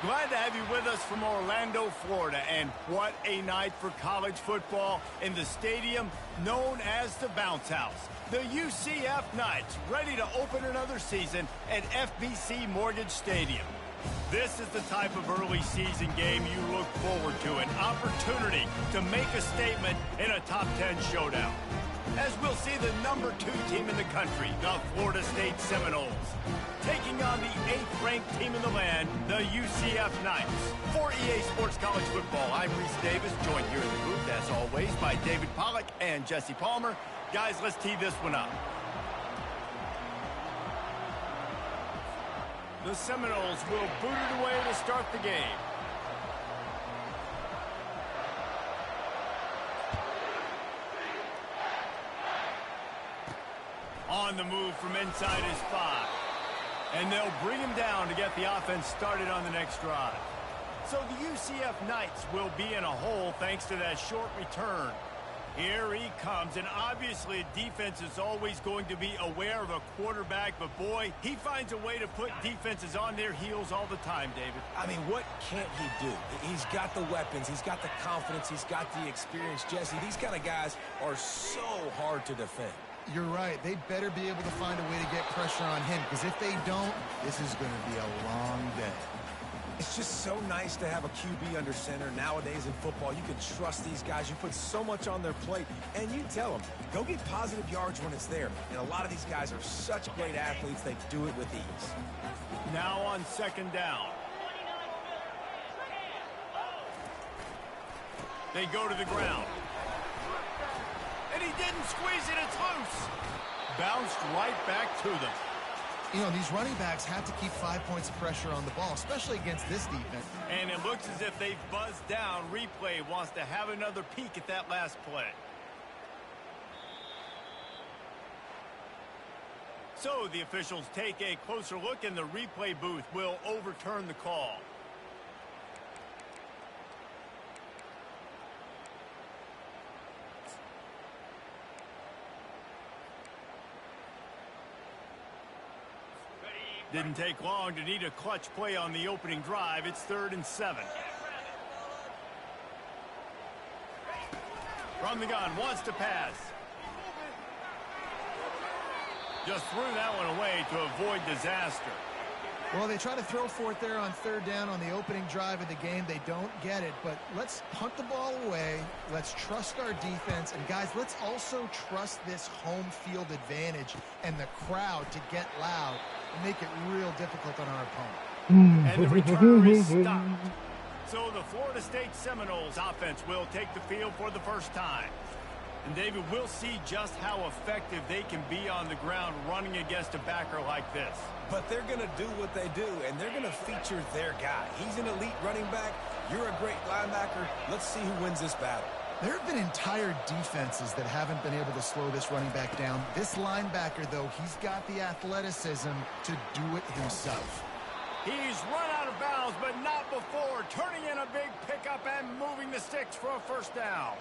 Glad to have you with us from Orlando, Florida. And what a night for college football in the stadium known as the Bounce House. The UCF Knights ready to open another season at FBC Mortgage Stadium. This is the type of early season game you look forward to, an opportunity to make a statement in a top 10 showdown. As we'll see the number 2 team in the country, the Florida State Seminoles, taking on the 8th-ranked team in the land, the UCF Knights. For EA Sports College Football, I'm Reese Davis, joined here in the booth, as always, by David Pollack and Jesse Palmer. Guys, let's tee this one up. The Seminoles will boot it away to start the game. On the move from inside his 5. And they'll bring him down to get the offense started on the next drive. So the UCF Knights will be in a hole thanks to that short return. Here he comes, and obviously defense is always going to be aware of a quarterback, but boy, he finds a way to put defenses on their heels all the time, David. I mean, what can't he do? He's got the weapons, he's got the confidence, he's got the experience. Jesse, these kind of guys are so hard to defend. You're right. They better be able to find a way to get pressure on him, because if they don't, this is going to be a long day. It's just so nice to have a QB under center. Nowadays in football, you can trust these guys. You put so much on their plate, and you tell them, go get positive yards when it's there. And a lot of these guys are such great athletes, they do it with ease. Now on second down. They go to the ground. And he didn't squeeze it, it's loose. Bounced right back to them. You know, these running backs have to keep 5 points of pressure on the ball, especially against this defense. And it looks as if they've buzzed down. Replay wants to have another peek at that last play. So the officials take a closer look, and the replay booth will overturn the call. Didn't take long to need a clutch play on the opening drive. It's 3rd and 7. From the gun, wants to pass. Just threw that one away to avoid disaster. Well, they try to throw for it there on 3rd down on the opening drive of the game. They don't get it, but let's punt the ball away. Let's trust our defense. And, guys, let's also trust this home field advantage and the crowd to get loud and make it real difficult on our opponent. And the return is stopped. So the Florida State Seminoles offense will take the field for the first time. And, David, we'll see just how effective they can be on the ground running against a backer like this. But they're going to do what they do, and they're going to feature their guy. He's an elite running back. You're a great linebacker. Let's see who wins this battle. There have been entire defenses that haven't been able to slow this running back down. This linebacker, though, he's got the athleticism to do it himself. He's run out of bounds, but not before. Turning in a big pickup and moving the sticks for a first down.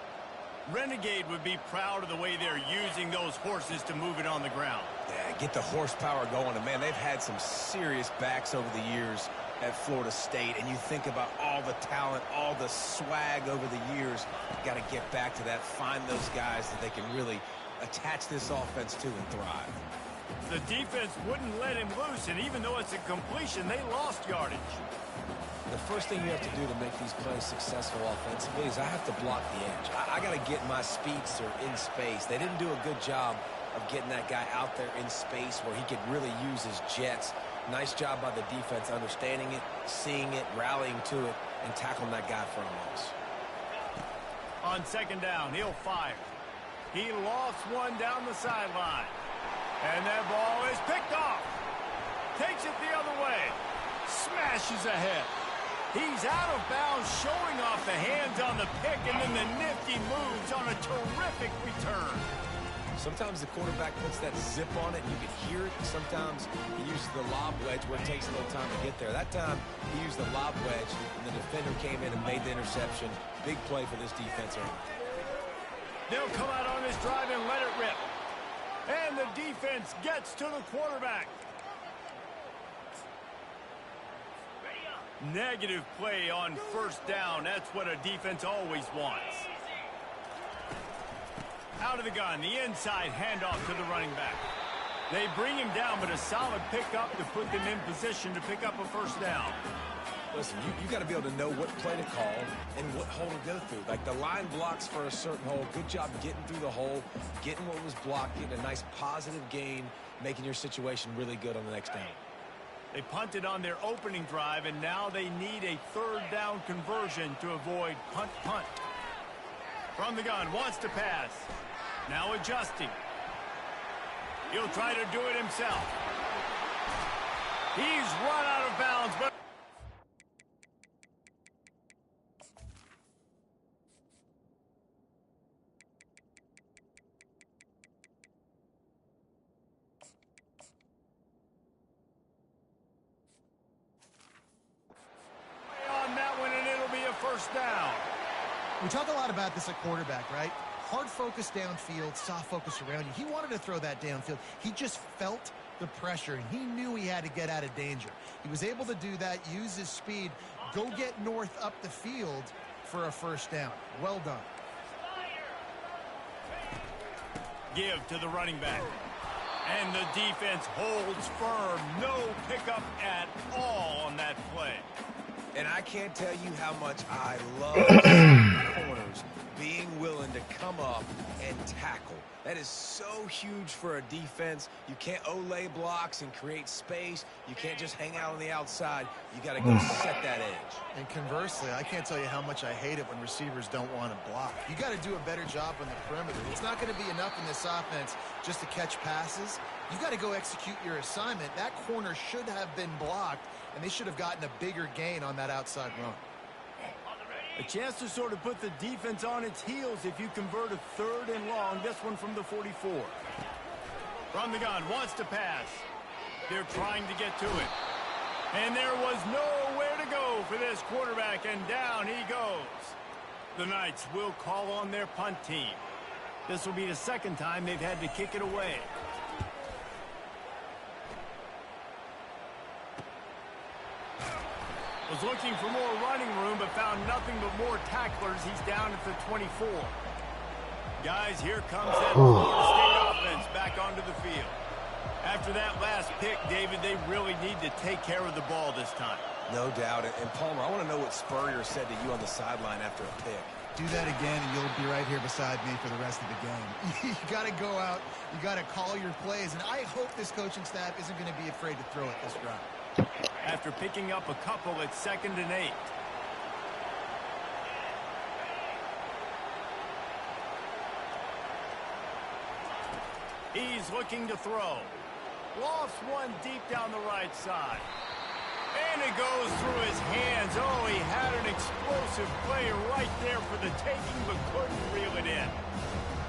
Renegade would be proud of the way they're using those horses to move it on the ground. Yeah, get the horsepower going. And, man, they've had some serious backs over the years at Florida State. And you think about all the talent, all the swag over the years. You got to get back to that, find those guys that they can really attach this offense to and thrive. The defense wouldn't let him loose, and even though it's a completion, they lost yardage. The first thing you have to do to make these plays successful offensively is I have to block the edge. I got to get my speedster in space. They didn't do a good job of getting that guy out there in space where he could really use his jets. Nice job by the defense understanding it, seeing it, rallying to it, and tackling that guy for a loss. On second down, he'll fire. He lofts one down the sideline. And that ball is picked off. Takes it the other way. Smashes ahead. He's out of bounds, showing off the hands on the pick, and then the nifty moves on a terrific return. Sometimes the quarterback puts that zip on it, and you can hear it. Sometimes he uses the lob wedge where it takes a little time to get there. That time, he used the lob wedge, and the defender came in and made the interception. Big play for this defense. They'll come out on this drive and let it rip. And the defense gets to the quarterback. Negative play on first down. That's what a defense always wants. Out of the gun, the inside handoff to the running back. They bring him down, but a solid pickup to put them in position to pick up a first down. Listen, you got to be able to know what play to call and what hole to go through. Like the line blocks for a certain hole. Good job getting through the hole, getting what was blocked, getting a nice positive gain, making your situation really good on the next down. They punted on their opening drive, and now they need a third down conversion to avoid punt. From the gun, wants to pass. Now adjusting. He'll try to do it himself. He's run out of bounds, but on that one, and it'll be a first down. We talk a lot about this at quarterback, right? Hard focus downfield, soft focus around you. He wanted to throw that downfield. He just felt the pressure, and he knew he had to get out of danger. He was able to do that, use his speed, go get north up the field for a first down. Well done. Give to the running back. And the defense holds firm. No pickup at all on that play. And I can't tell you how much I love corners being willing to come up and tackle. That is so huge for a defense. You can't olay blocks and create space. You can't just hang out on the outside. You got to go set that edge. And conversely, I can't tell you how much I hate it when receivers don't want to block. You got to do a better job on the perimeter. It's not going to be enough in this offense just to catch passes. You got to go execute your assignment. That corner should have been blocked, and they should have gotten a bigger gain on that outside run. A chance to sort of put the defense on its heels if you convert a third and long. This one from the 44. From the gun, wants to pass. They're trying to get to it. And there was nowhere to go for this quarterback, and down he goes. The Knights will call on their punt team. This will be the second time they've had to kick it away. Was looking for more running room, but found nothing but more tacklers. He's down at the 24. Guys, here comes that Florida State offense back onto the field. After that last pick, David, they really need to take care of the ball this time. No doubt. And Palmer, I want to know what Spurrier said to you on the sideline after a pick. Do that again, and you'll be right here beside me for the rest of the game. You got to go out. You got to call your plays, and I hope this coaching staff isn't going to be afraid to throw it this drive. After picking up a couple at 2nd and 8. He's looking to throw. Lofts one deep down the right side. And it goes through his hands. Oh, he had an explosive play right there for the taking, but couldn't reel it in.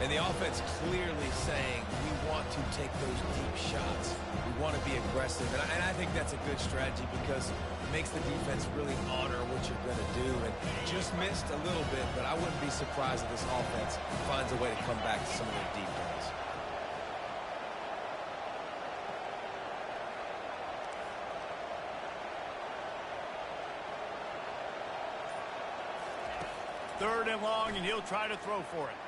And the offense clearly saying, we want to take those deep shots. We want to be aggressive. And I think that's a good strategy because it makes the defense really honor what you're going to do. And just missed a little bit, but I wouldn't be surprised if this offense finds a way to come back to some of their deep runs. Third and long, and he'll try to throw for it.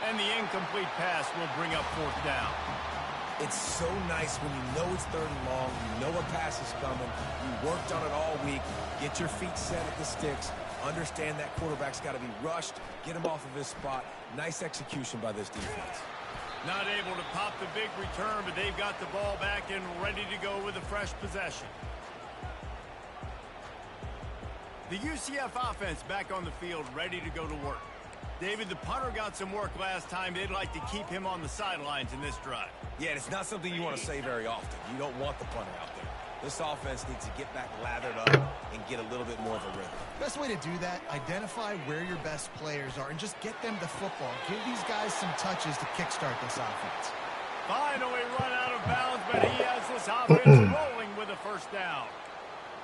And the incomplete pass will bring up 4th down. It's so nice when you know it's 3rd and long, you know a pass is coming, you worked on it all week, get your feet set at the sticks, understand that quarterback's got to be rushed, get him off of his spot. Nice execution by this defense. Not able to pop the big return, but they've got the ball back and ready to go with a fresh possession. The UCF offense back on the field, ready to go to work. David, the punter got some work last time. They'd like to keep him on the sidelines in this drive. Yeah, it's not something you want to say very often. You don't want the punter out there. This offense needs to get back lathered up and get a little bit more of a rhythm. Best way to do that, identify where your best players are and just get them the football. Give these guys some touches to kickstart this offense. Finally run out of bounds, but he has this offense rolling with a first down.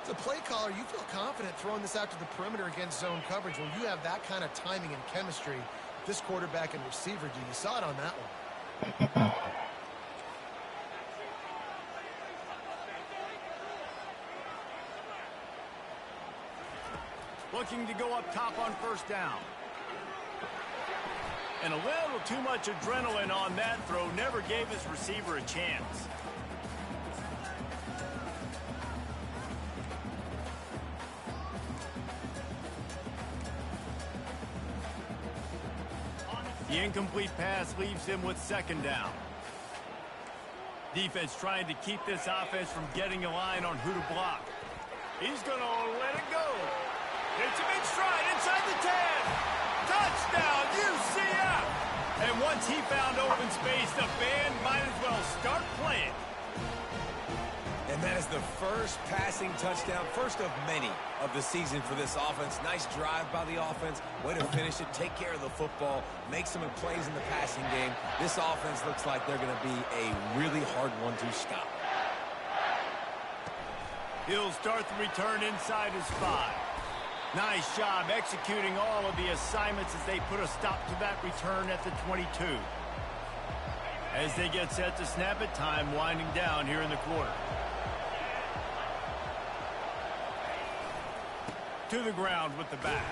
As a play caller, you feel confident throwing this out to the perimeter against zone coverage when you have that kind of timing and chemistry. This quarterback and receiver, do you saw it on that one? looking to go up top on first down. And a little too much adrenaline on that throw never gave his receiver a chance. The incomplete pass leaves him with second down. Defense trying to keep this offense from getting a line on who to block. He's going to let it go. It's him in stride inside the 10. Touchdown, UCF! And once he found open space, the band might as well start playing. And that is the first passing touchdown, first of many of the season for this offense. Nice drive by the offense. Way to finish it, take care of the football, make some plays in the passing game. This offense looks like they're going to be a really hard one to stop. He'll start the return inside his 5. Nice job executing all of the assignments as they put a stop to that return at the 22. As they get set to snap it, time winding down here in the quarter. To the ground with the back.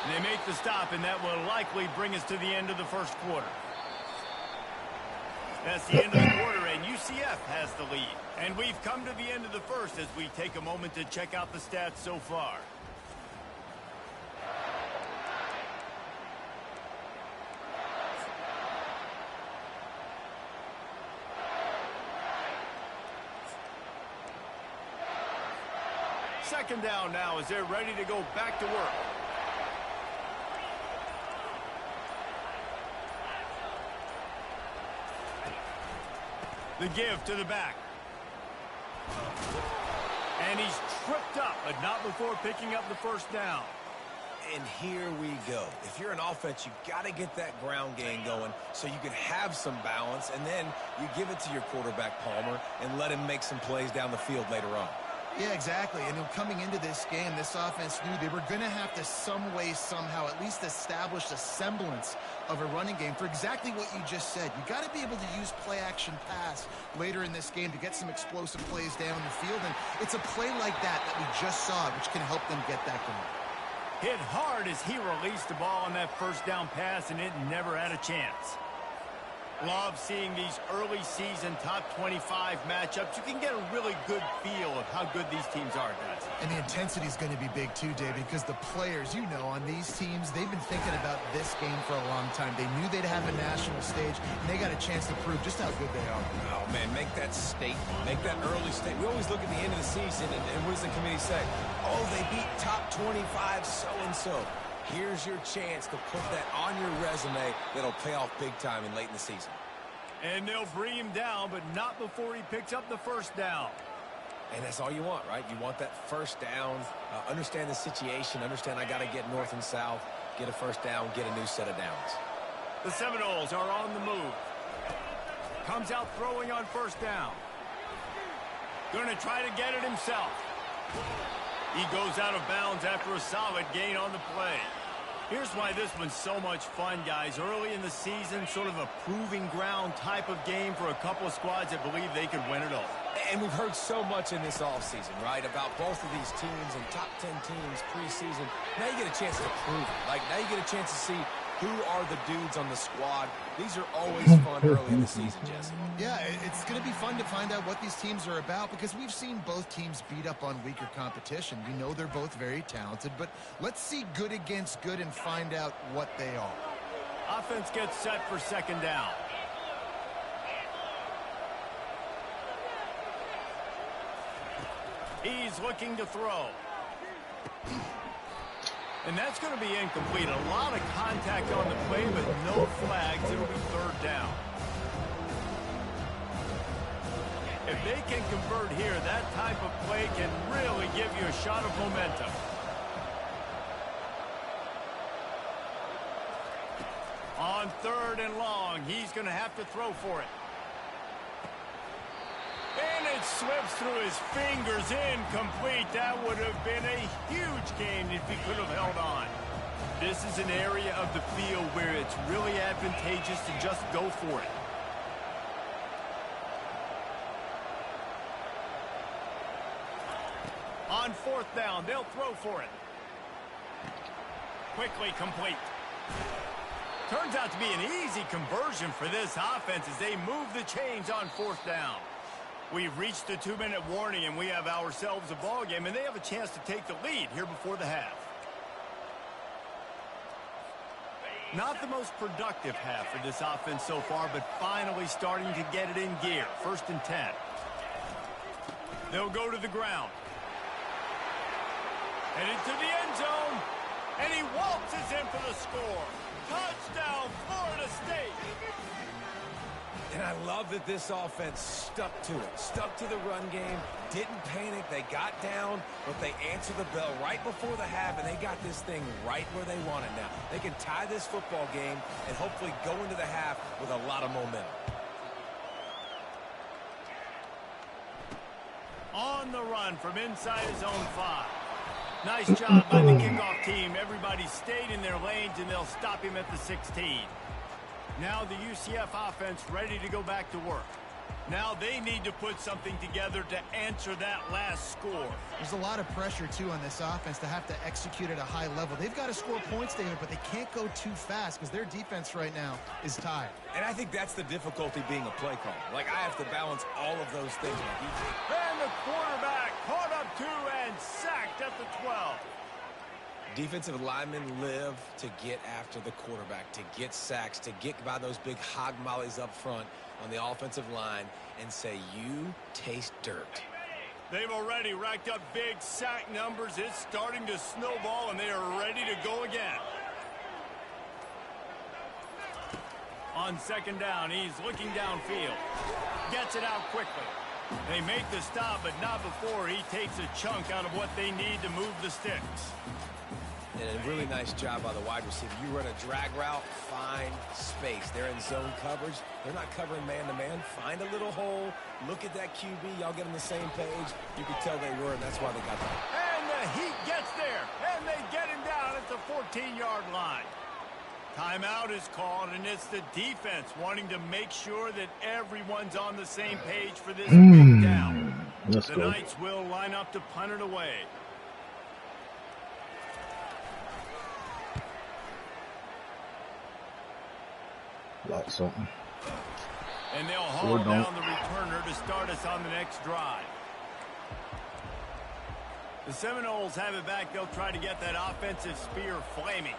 And they make the stop, and that will likely bring us to the end of the first quarter. That's the end of the quarter, and UCF has the lead. And we've come to the end of the first as we take a moment to check out the stats so far. Second down now as they're ready to go back to work. The give to the back. And he's tripped up, but not before picking up the first down. And here we go. If you're an offense, you got to get that ground game going so you can have some balance, and then you give it to your quarterback, Palmer, and let him make some plays down the field later on. Yeah, exactly. And coming into this game, this offense knew they were going to have to some way, somehow, at least establish a semblance of a running game for exactly what you just said. You got to be able to use play-action pass later in this game to get some explosive plays down the field. And it's a play like that we just saw, which can help them get that going. Hit hard as he released the ball on that first down pass, and it never had a chance. Love seeing these early season top 25 matchups. You can get a really good feel of how good these teams are, guys. And the intensity is going to be big too, David, because the players, on these teams, they've been thinking about this game for a long time. They knew they'd have a national stage, and they got a chance to prove just how good they are. Oh, man, make that statement. Make that early statement. We always look at the end of the season, and what does the committee say? Oh, they beat top 25 so-and-so. Here's your chance to put that on your resume that'll pay off big time in late in the season. And they'll bring him down, but not before he picks up the first down. And that's all you want, right? You want that first down, understand the situation, understand I got to get north and south, get a first down, get a new set of downs. The Seminoles are on the move. Comes out throwing on first down. Going to try to get it himself. He goes out of bounds after a solid gain on the play. Here's why this one's so much fun, guys. Early in the season, sort of a proving ground type of game for a couple of squads that believe they could win it all. And we've heard so much in this offseason, right, about both of these teams and top 10 teams preseason. Now you get a chance to prove it. Like, now you get a chance to see who are the dudes on the squad. These are always fun early in the season, Jesse. Yeah, it's going to be fun to find out what these teams are about because we've seen both teams beat up on weaker competition. We know they're both very talented, but let's see good against good and find out what they are. Offense gets set for second down. He's looking to throw. And that's going to be incomplete. A lot of contact on the play, but no flags. It'll be third down. If they can convert here, that type of play can really give you a shot of momentum. On third and long, he's going to have to throw for it. And it slips through his fingers, incomplete. That would have been a huge gain if he could have held on. This is an area of the field where it's really advantageous to just go for it. On fourth down, they'll throw for it. quickly complete. Turns out to be an easy conversion for this offense as they move the chains on fourth down. We've reached the 2-minute warning, and we have ourselves a ball game, and they have a chance to take the lead here before the half. Not the most productive half for this offense so far, but finally starting to get it in gear. 1st and 10. They'll go to the ground. Headed to the end zone, and he waltzes in for the score. Touchdown, Florida State. And I love that this offense stuck to it, stuck to the run game, didn't panic. They got down, but they answered the bell right before the half, and they got this thing right where they want it now. They can tie this football game and hopefully go into the half with a lot of momentum. On the run from inside his own 5. Nice job by the kickoff team. Everybody stayed in their lanes, and they'll stop him at the 16. Now the UCF offense ready to go back to work. Now they need to put something together to answer that last score. There's a lot of pressure, too, on this offense to have to execute at a high level. They've got to score points, David, but they can't go too fast because their defense right now is tired. And I think that's the difficulty being a play caller. Like, I have to balance all of those things. And the quarterback caught up to and sacked at the 12. Defensive linemen live to get after the quarterback, to get sacks, to get by those big hog mollies up front on the offensive line and say, you taste dirt. They've already racked up big sack numbers. It's starting to snowball, and they are ready to go again. On 2nd down, he's looking downfield. Gets it out quickly. They make the stop, but not before he takes a chunk out of what they need to move the sticks. And a really nice job by the wide receiver. You run a drag route, find space. They're in zone coverage. They're not covering man-to-man. Find a little hole. Look at that QB. Y'all get on the same page. You can tell they were, and that's why they got that. And the heat gets there, and they get him down at the 14-yard line. Timeout is called, and it's the defense wanting to make sure that everyone's on the same page for this big down. The Knights will line up to punt it away. Like something. And they'll haul down the returner to start us on the next drive. The Seminoles have it back. They'll try to get that offensive spear flaming.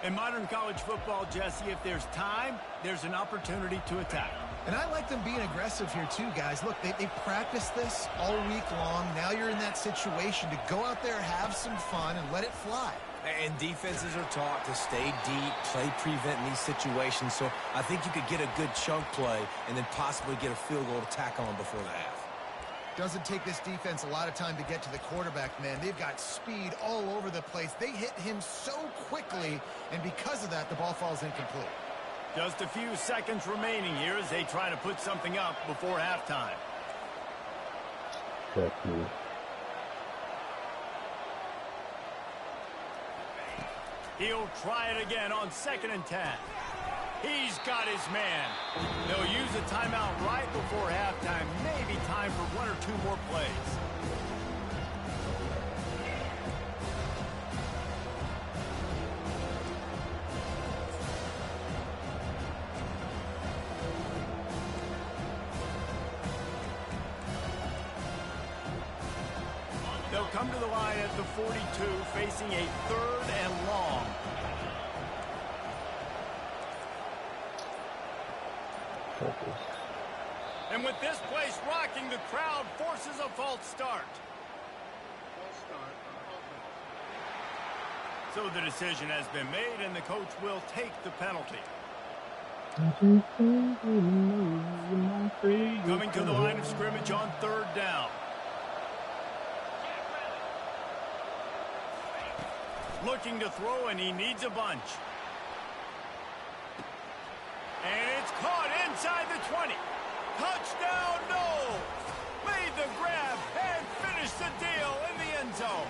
In modern college football, Jesse, if there's time, there's an opportunity to attack. And I like them being aggressive here too, guys. Look, they practiced this all week long. Now you're in that situation to go out there, have some fun, and let it fly. And defenses are taught to stay deep, play prevent in these situations. So I think you could get a good chunk play and then possibly get a field goal to tack on before the half. Doesn't take this defense a lot of time to get to the quarterback, man. They've got speed all over the place. They hit him so quickly, and because of that, the ball falls incomplete. Just a few seconds remaining here as they try to put something up before halftime. He'll try it again on 2nd and 10. He's got his man. They'll use a timeout right before halftime. Maybe time for 1 or 2 more plays. They'll come to the line at the 42, facing a 3rd and long. And with this place rocking, the crowd forces a false start. So the decision has been made, and the coach will take the penalty. Coming to the line of scrimmage on 3rd down. Looking to throw, and he needs a bunch. And it's caught inside the 20. Touchdown, no! Made the grab and finished the deal in the end zone.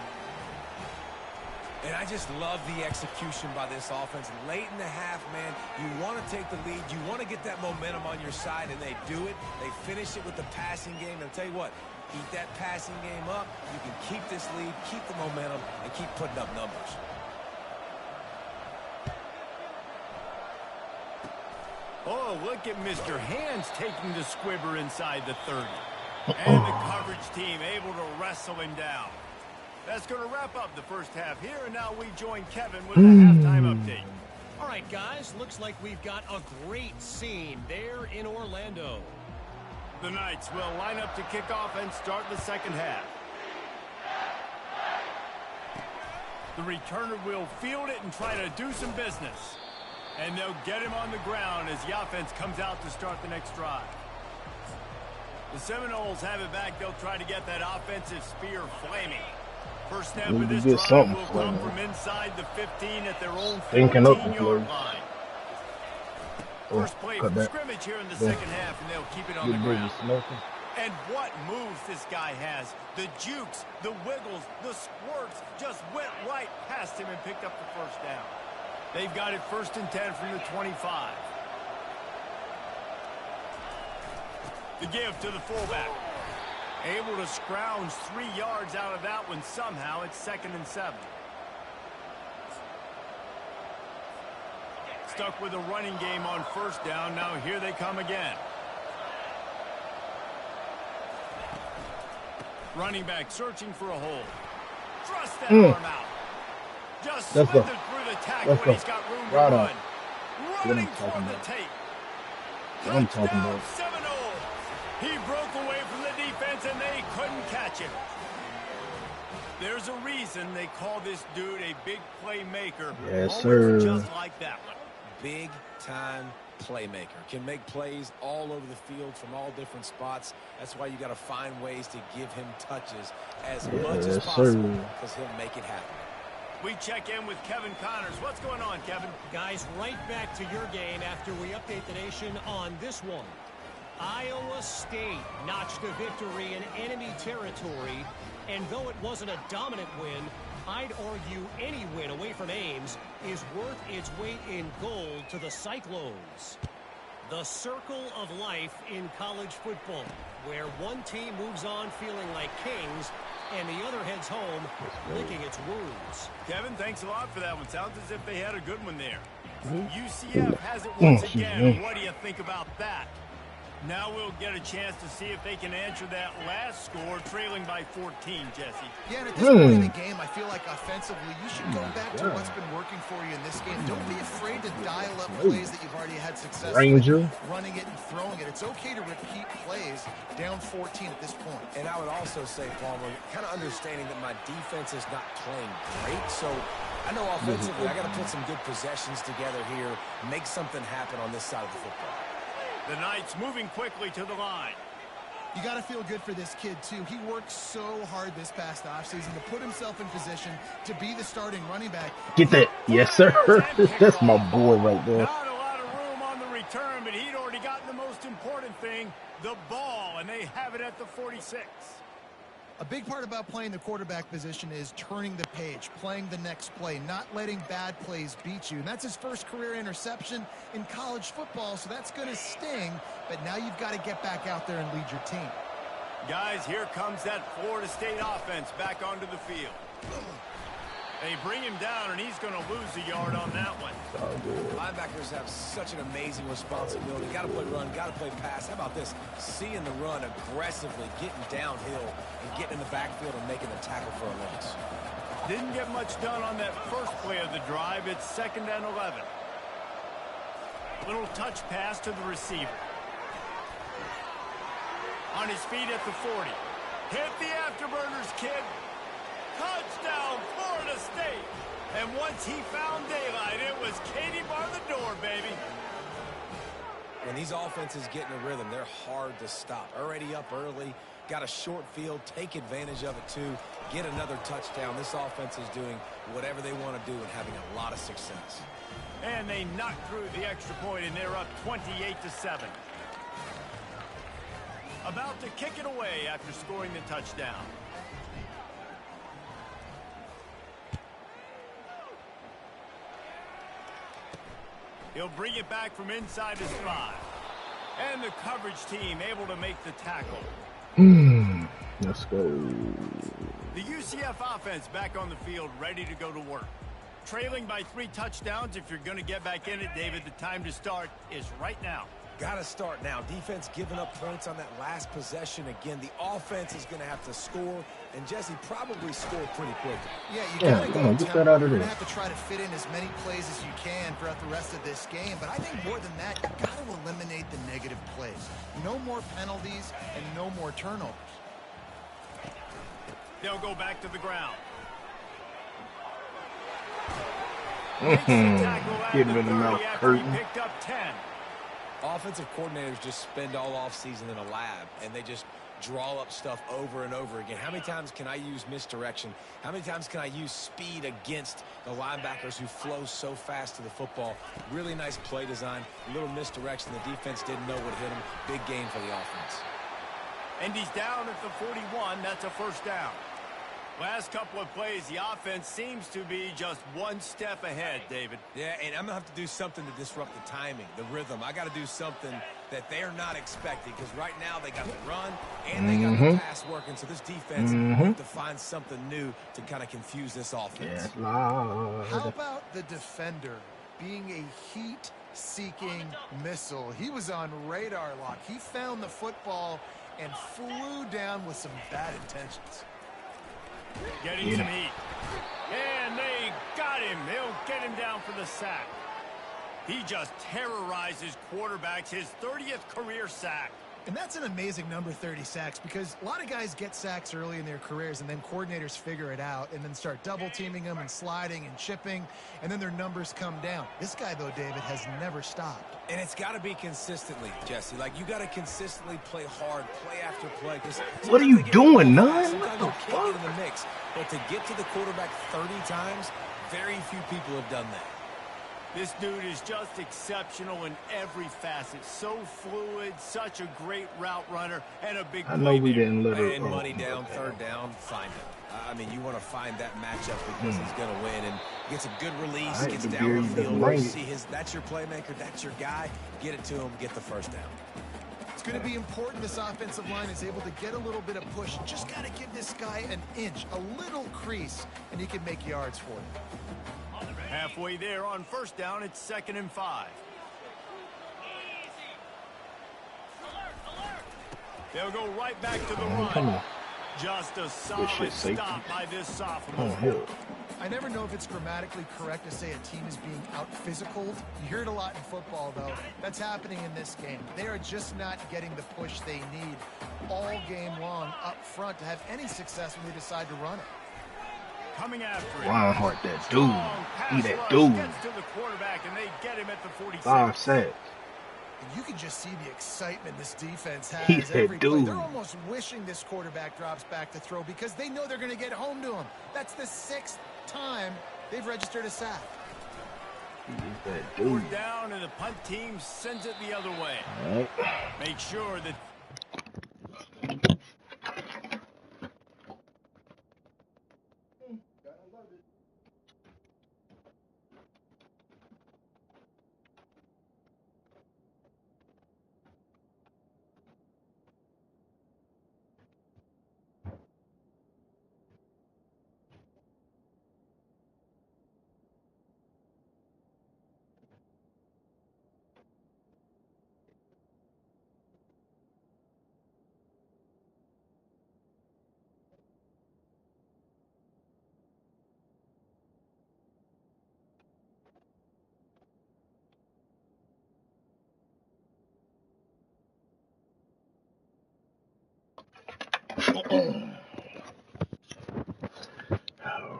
And I just love the execution by this offense. Late in the half, man, you want to take the lead. You want to get that momentum on your side, and they do it. They finish it with the passing game. And I'll tell you what, keep that passing game up. You can keep this lead, keep the momentum, and keep putting up numbers. Oh, look at Mr. Hands taking the squibber inside the 30. And the coverage team able to wrestle him down. That's going to wrap up the first half here, and now we join Kevin with the halftime update. All right, guys, looks like we've got a great scene there in Orlando. The Knights will line up to kick off and start the second half. The returner will field it and try to do some business. And they'll get him on the ground as the offense comes out to start the next drive. The Seminoles have it back. They'll try to get that offensive spear flaming. First snap of this drive will come from inside the 15 at their own 14-yard line. First play from scrimmage here in the second half, and they'll keep it on the ground. And what moves this guy has. The jukes, the wiggles, the squirts just went right past him and picked up the first down. They've got it 1st and 10 from the 25. The give to the fullback. Able to scrounge 3 yards out of that one somehow. It's 2nd and 7. Stuck with a running game on first down. Now here they come again. Running back searching for a hole. Thrust that arm out. Just slithered through the tackle when he's got room to run. Running toward the tape. Touchdown Seminole. He broke away from the defense and they couldn't catch him. There's a reason they call this dude a big playmaker. Yes, sir. Just like that one. Big time playmaker. Can make plays all over the field from all different spots. That's why you got to find ways to give him touches as much as possible because he'll make it happen. We check in with Kevin Connors. What's going on, Kevin? Guys, right back to your game after we update the nation on this one. Iowa State notched a victory in enemy territory, and though it wasn't a dominant win, I'd argue any win away from Ames is worth its weight in gold to the Cyclones. The circle of life in college football, where one team moves on feeling like kings and the other heads home licking its wounds. Kevin, thanks a lot for that one. Sounds as if they had a good one there. UCF has it once again. What do you think about that? Now we'll get a chance to see if they can answer that last score, trailing by 14, Jesse. Yeah, and at this point in the game, I feel like offensively, you should go back to what's been working for you in this game. Don't be afraid to dial up plays that you've already had success with, running it and throwing it. It's okay to repeat plays down 14 at this point. And I would also say, Palmer, kind of understanding that my defense is not playing great, so I know offensively I got to put some good possessions together here, make something happen on this side of the football. The Knights moving quickly to the line. You got to feel good for this kid, too. He worked so hard this past offseason to put himself in position to be the starting running back. Get that. Yes, sir. That's my boy right there. Not a lot of room on the return, but he'd already gotten the most important thing, the ball, and they have it at the 46. A big part about playing the quarterback position is turning the page, playing the next play, not letting bad plays beat you. And that's his first career interception in college football, so that's going to sting. But now you've got to get back out there and lead your team. Guys, here comes that Florida State offense back onto the field. They bring him down, and he's going to lose a yard on that one. Linebackers have such an amazing responsibility. Got to play run, got to play pass. How about this? Seeing the run aggressively, getting downhill, and getting in the backfield and making the tackle for a loss. Didn't get much done on that first play of the drive. It's 2nd and 11. Little touch pass to the receiver. On his feet at the 40. Hit the afterburners, kid. Touchdown, Florida State. And once he found daylight, it was Katie bar the door, baby. When these offenses get in a rhythm, they're hard to stop. Already up early, got a short field, take advantage of it too, get another touchdown. This offense is doing whatever they want to do and having a lot of success. And they knocked through the extra point, and they're up 28-7. About to kick it away after scoring the touchdown. He'll bring it back from inside his 5. And the coverage team able to make the tackle. Let's go. The UCF offense back on the field, ready to go to work. Trailing by 3 touchdowns. If you're going to get back in it, David, the time to start is right now. Got to start now. Defense giving up points on that last possession. Again, the offense is going to have to score, and Jesse probably scored pretty quickly. Yeah, you got to come on, get that out of You're there. going to have to try to fit in as many plays as you can throughout the rest of this game. But I think more than that, you got to eliminate the negative plays. No more penalties and no more turnovers. They'll go back to the ground. Get him in the mouth curtain. Picked up 10. Offensive coordinators just spend all offseason in a lab, and they just draw up stuff over and over again. How many times can I use misdirection? How many times can I use speed against the linebackers who flow so fast to the football? Really nice play design, a little misdirection. The defense didn't know what hit them. Big gain for the offense. And he's down at the 41. That's a first down. Last couple of plays, the offense seems to be just one step ahead, David. Yeah, and I'm going to have to do something to disrupt the timing, the rhythm. I got to do something that they're not expecting, because right now they got the run and they got the pass working. So this defense needs to find something new to kind of confuse this offense. How about the defender being a heat-seeking missile? He was on radar lock. He found the football and flew down with some bad intentions. Getting some heat. And they got him. They'll get him down for the sack. He just terrorizes quarterbacks, his 30th career sack. And that's an amazing number, 30 sacks, because a lot of guys get sacks early in their careers, and then coordinators figure it out and then start double-teaming them and sliding and chipping, and then their numbers come down. This guy, though, David, has never stopped. And it's got to be consistently, Jesse. Like, you got to consistently play hard, play after play. What are you doing, Nunn? Sometimes you can't get in the mix. But to get to the quarterback 30 times, very few people have done that. This dude is just exceptional in every facet. So fluid, such a great route runner, and a big I know we didn't let her. And money down, third down, find him. I mean, you want to find that matchup because he's going to win and gets a good release, gets down the field. See that's your playmaker, that's your guy. Get it to him, get the first down. It's going to be important this offensive line is able to get a little bit of push. Just got to give this guy an inch, a little crease, and he can make yards for you. Halfway there on first down, it's 2nd and 5. They'll go right back to the run. Come on. Just a solid stop by this sophomore. I never know if it's grammatically correct to say a team is being out-physicaled. You hear it a lot in football, though. That's happening in this game. They are just not getting the push they need all game long up front to have any success when they decide to run it. Coming after it. Reinhardt, that dude. He that dude. Gets to the quarterback, and they get him at the 46. 5 sacks. And you can just see the excitement this defense has. He's that every play. dude. They're almost wishing this quarterback drops back to throw because they know they're going to get home to him. That's the 6th time they've registered a sack. He is that We're dude. down, and the punt team sends it the other way. All right. Make sure that All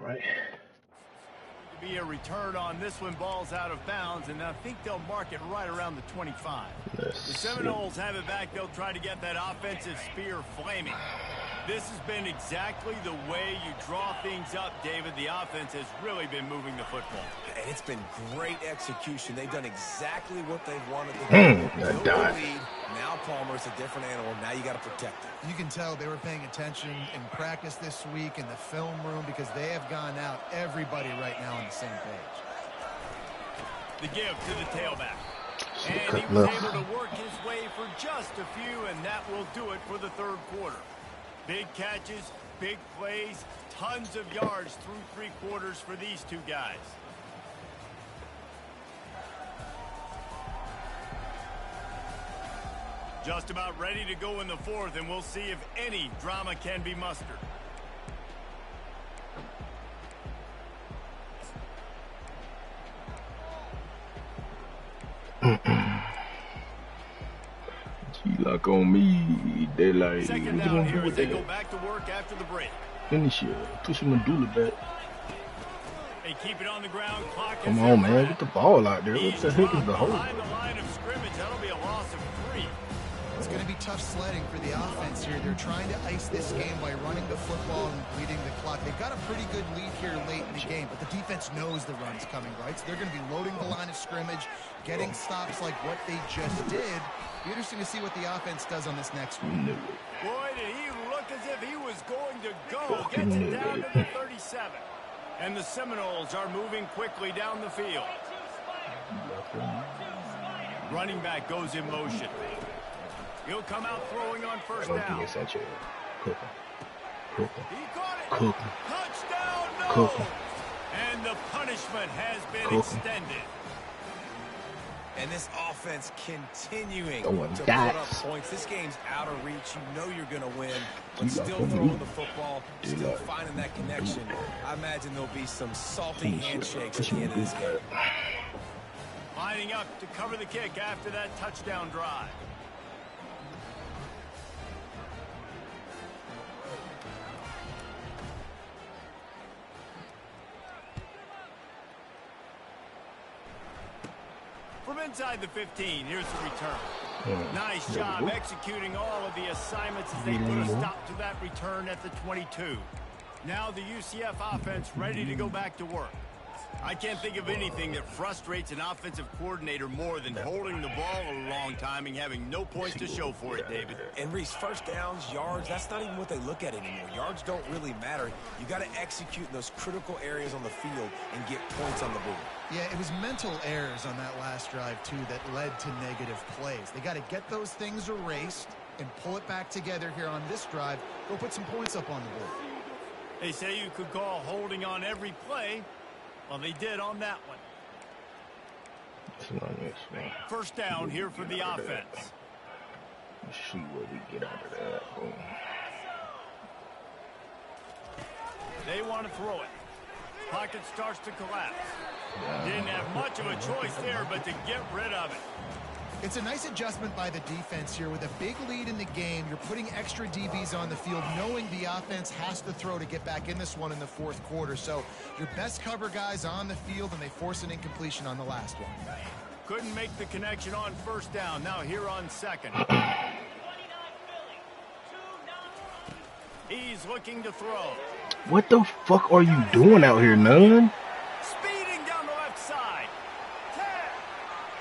right. to be a return on this one. Ball's out of bounds, and I think they'll mark it right around the 25. The Seminoles have it back. They'll try to get that offensive spear flaming. This has been exactly the way you draw things up, David. The offense has really been moving the football. And it's been great execution. They've done exactly what they've wanted to do. Lead. Now Palmer's a different animal. Now you got to protect it. You can tell they were paying attention in practice this week in the film room because they have gone out, everybody right now on the same page. The give to the tailback. And he was able to work his way for just a few, and that will do it for the third quarter. Big catches, big plays, tons of yards through 3 quarters for these two guys. Just about ready to go in the fourth, and we'll see if any drama can be mustered. G-lock on me. They like, Second down here as they go back to work after the break. finish it. Push him and do it back. They keep it on the ground. Clock Come on, man. Get the ball out there. What the heck is the hold? Behind the line of scrimmage. That'll be a loss of 3. It's going to be tough sledding for the offense here. They're trying to ice this game by running the football and bleeding the clock. They've got a pretty good lead here late in the game, but the defense knows the run's coming, right? So they're going to be loading the line of scrimmage, getting stops like what they just did. Be interesting to see what the offense does on this next one. Boy, did he look as if he was going to go. Gets it down to the 37. And the Seminoles are moving quickly down the field. Running back goes in motion. He'll come out throwing on first down. He caught it. Touchdown, no. And the punishment has been extended. And this offense continuing to put dots. up points. This game's out of reach. You know you're going to win, but still throwing the football, still finding that connection. I imagine there'll be some salty handshakes at the end of this game. Lining up to cover the kick after that touchdown drive. From inside the 15, here's the return. Nice job executing all of the assignments as they put a stop to that return at the 22. Now the UCF offense ready to go back to work. I can't think of anything that frustrates an offensive coordinator more than holding the ball a long time and having no points to show for it, David. And Reese, first downs, yards, that's not even what they look at anymore. Yards don't really matter. You got to execute in those critical areas on the field and get points on the board. Yeah, it was mental errors on that last drive, too, that led to negative plays. They got to get those things erased and pull it back together here on this drive. Go put some points up on the board. They say you could call holding on every play. Well, they did on that one. First down here for the offense. Let's see what we get out of that. They want to throw it. Pocket starts to collapse. Didn't have much of a choice there, but to get rid of it. It's a nice adjustment by the defense here. With a big lead in the game, you're putting extra DBs on the field, knowing the offense has to throw to get back in this one in the fourth quarter. So your best cover guys on the field, and they force an incompletion on the last one. Couldn't make the connection on first down. Now here on second. He's looking to throw. What the fuck are you doing out here, none? Speeding down the left side. 10.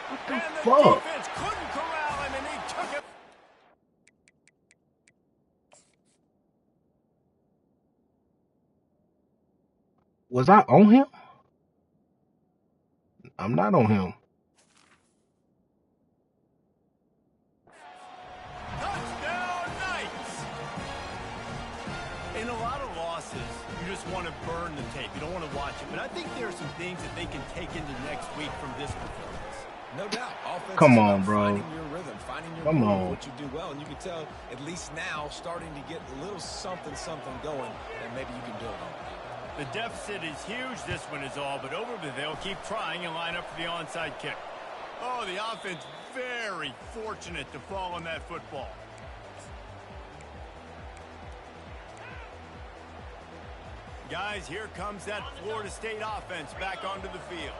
What the And fuck? the defense couldn't corral him, and he took it. Was I on him? I'm not on him. Touchdown Knights! In a lot of losses, you just want to burn the tape. You don't want to watch it. But I think there are some things that they can take into next week from this performance. No doubt. Offense Come is on, about bro. Finding your rhythm, finding your Come groove, on. what you do well. And you can tell, at least now, starting to get a little something going that maybe you can build on. The deficit is huge. This one is all but over, but they'll keep trying and line up for the onside kick. Oh, the offense very fortunate to fall on that football. Guys, here comes that Florida State offense back onto the field.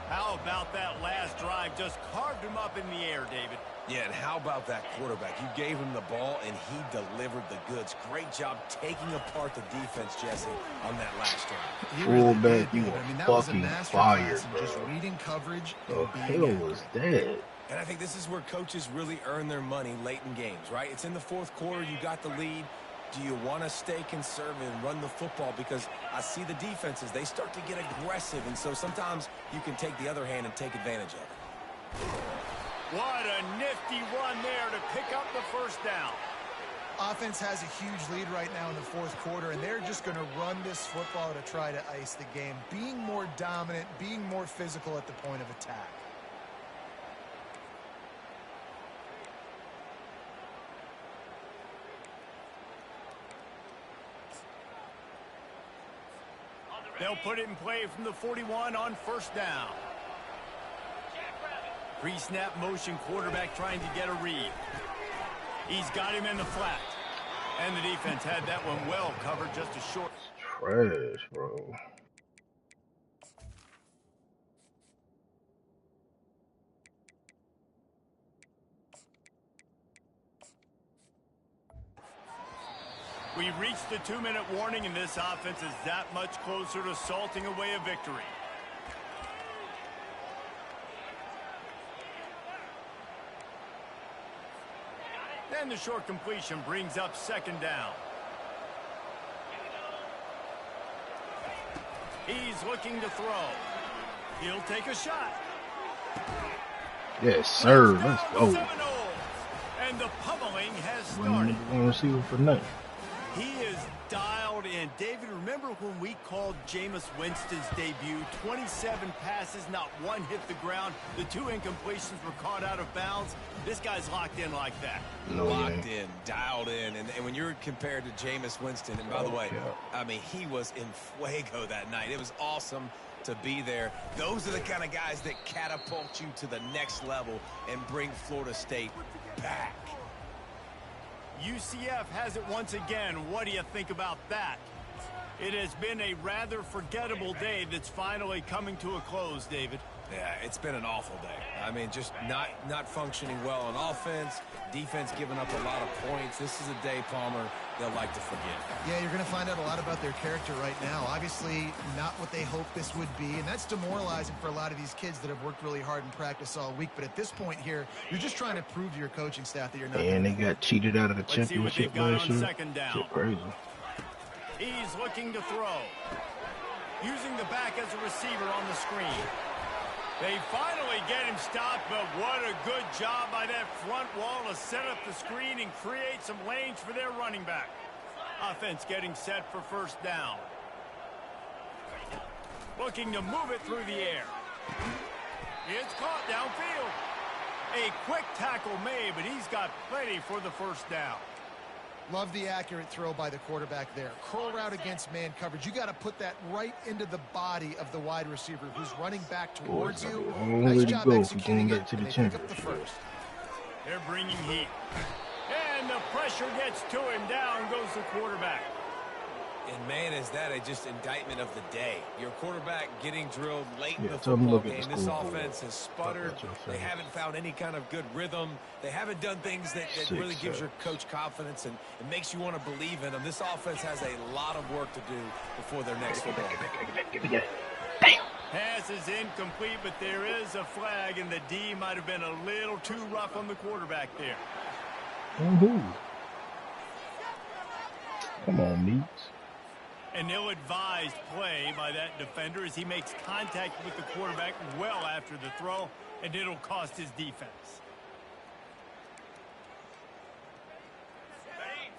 How about that last drive? Just carved him up in the air, David. Yeah, and how about that quarterback? You gave him the ball, and he delivered the goods. Great job taking apart the defense, Jesse, on that last drive. He really Fullback, did, you dude. were I mean, that was a fucking masterclass fired, in bro. just reading coverage The and being hell accurate. was that? And I think this is where coaches really earn their money late in games, right? It's in the fourth quarter. You got the lead. Do you want to stay conservative and run the football? Because I see the defenses, they start to get aggressive, and so sometimes you can take the other hand and take advantage of it. What a nifty run there to pick up the first down. Offense has a huge lead right now in the fourth quarter, and they're just going to run this football to try to ice the game, being more dominant, being more physical at the point of attack. They'll put it in play from the 41 on first down. Pre-snap motion quarterback trying to get a read. He's got him in the flat. And the defense had that one well covered, just a short. Trash, bro. We've reached the 2-minute warning, and this offense is that much closer to salting away a victory. And the short completion brings up second down. He's looking to throw. He'll take a shot. Yes, sir. Let's go. And the pummeling has One started. receiver for nothing. He is dialed in. David, remember when we called Jameis Winston's debut? 27 passes, not one hit the ground. The 2 incompletions were caught out of bounds. This guy's locked in like that. No, Locked in, dialed in. And when you're compared to Jameis Winston, and by the way, I mean, he was in fuego that night. It was awesome to be there. Those are the kind of guys that catapult you to the next level and bring Florida State back. UCF has it once again. What do you think about that? It has been a rather forgettable day that's finally coming to a close, David. Yeah, it's been an awful day. I mean, just not functioning well on offense, defense giving up a lot of points. This is a day, Palmer, they'll like to forget. Yeah, you're going to find out a lot about their character right now. Obviously, not what they hoped this would be, and that's demoralizing for a lot of these kids that have worked really hard in practice all week. But at this point here, you're just trying to prove to your coaching staff that you're not. And they got cheated out of the Let's see what they've championship got last on year. second down. Shit crazy. He's looking to throw. Using the back as a receiver on the screen. They finally get him stopped, but what a good job by that front wall to set up the screen and create some lanes for their running back. Offense getting set for first down. Looking to move it through the air. It's caught downfield. A quick tackle made, but he's got plenty for the first down. Love the accurate throw by the quarterback there. Curl route against man coverage. You got to put that right into the body of the wide receiver who's running back towards you. Nice job executing it. They pick up the first. They're bringing heat. And the pressure gets to him. Down goes the quarterback. And, man, is that just indictment of the day. Your quarterback getting drilled late in the tell them football look at the game. This scoreboard. offense has sputtered. They haven't found any kind of good rhythm. They haven't done things that really gives your coach confidence and it makes you want to believe in them. This offense has a lot of work to do before their next football game. Pass is incomplete, but there is a flag, and the D might have been a little too rough on the quarterback there. Come on, Meats. An ill-advised play by that defender as he makes contact with the quarterback well after the throw, and it'll cost his defense.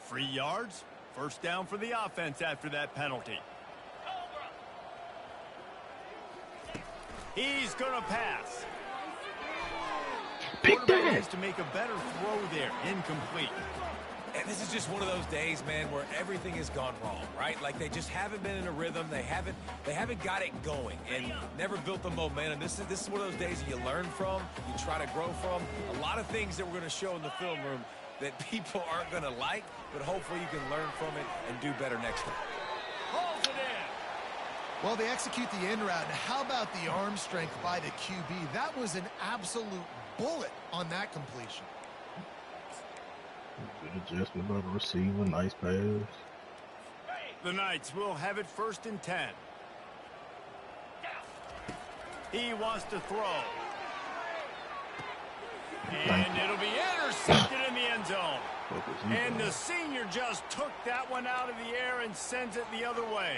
3 yards, first down for the offense after that penalty. He's going to pass. Quarterback needs to make a better throw there, incomplete. And this is just one of those days, man, where everything has gone wrong, right? Like they just haven't been in a rhythm. They haven't got it going and never built the momentum. This is one of those days that you learn from, you try to grow from. A lot of things that we're going to show in the film room that people aren't going to like, but hopefully you can learn from it and do better next time. Pulls it in. Well, they execute the in route. How about the arm strength by the QB? That was an absolute bullet on that completion. Good adjustment by the receiver. Nice pass. The Knights will have it first and 10. He wants to throw. And it'll be intercepted in the end zone. And the senior just took that one out of the air and sends it the other way.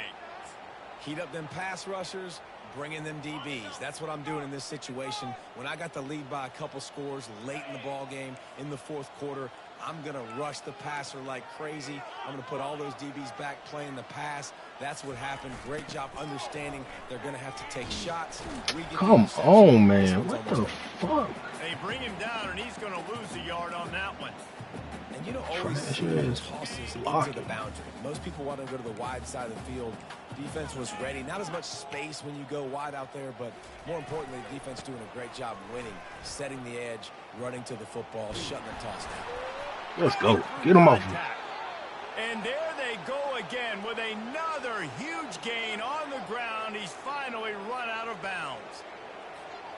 Heat up them pass rushers, bring in them DBs. That's what I'm doing in this situation. When I got the lead by a couple scores late in the ball game in the fourth quarter, I'm going to rush the passer like crazy. I'm going to put all those DBs back playing the pass. That's what happened. Great job understanding they're going to have to take shots. Come on, man. What the fuck? They bring him down, and he's going to lose a yard on that one. And you don't always see tosses into the boundary. Most people want to go to the wide side of the field. Defense was ready. Not as much space when you go wide out there, but more importantly, the defense doing a great job winning, setting the edge, running to the football, shutting the toss down. Let's go. Get him off. And there they go again with another huge gain on the ground. He's finally run out of bounds.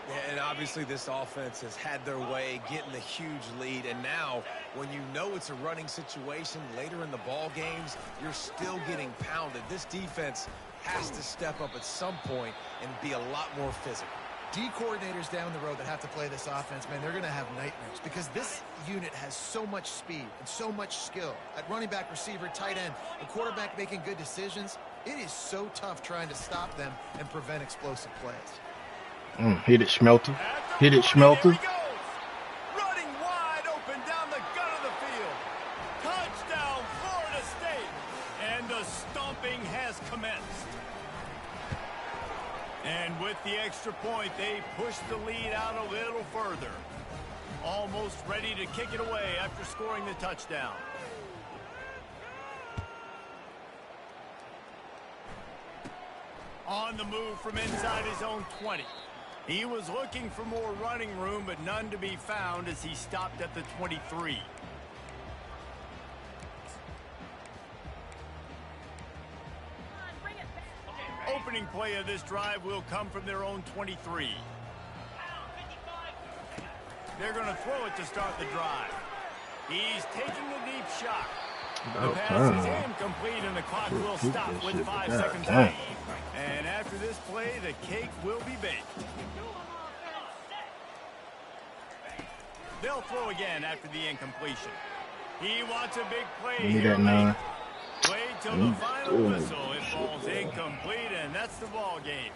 Yeah, and obviously this offense has had their way, getting a huge lead. And now, when you know it's a running situation later in the ball games, you're still getting pounded. This defense has to step up at some point and be a lot more physical. D coordinators down the road that have to play this offense, man, they're going to have nightmares because this unit has so much speed and so much skill. At running back, receiver, tight end, the quarterback making good decisions, it is so tough trying to stop them and prevent explosive plays. Hit it, Schmelter. Hit it, Schmelter. Running wide open down the gut of the field. Touchdown, Florida State. And the stomping has commenced. And with the extra point, they push the lead out a little further. Almost ready to kick it away after scoring the touchdown. On the move from inside his own 20. He was looking for more running room, but none to be found as he stopped at the 23. Opening play of this drive will come from their own 23. They're going to throw it to start the drive. He's taking a deep shot. The pass is incomplete, and the clock will stop with 5 seconds left. And after this play, the cake will be baked. They'll throw again after the incompletion. He wants a big play here late. Wait till the final whistle. It falls incomplete, and that's the ball game.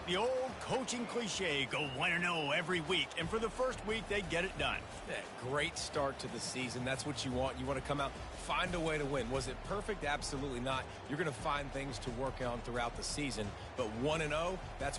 The old coaching cliche, go 1-0 every week. And for the first week, they get it done. Yeah, great start to the season. That's what you want. You want to come out, find a way to win. Was it perfect? Absolutely not. You're going to find things to work on throughout the season. But 1-0, that's where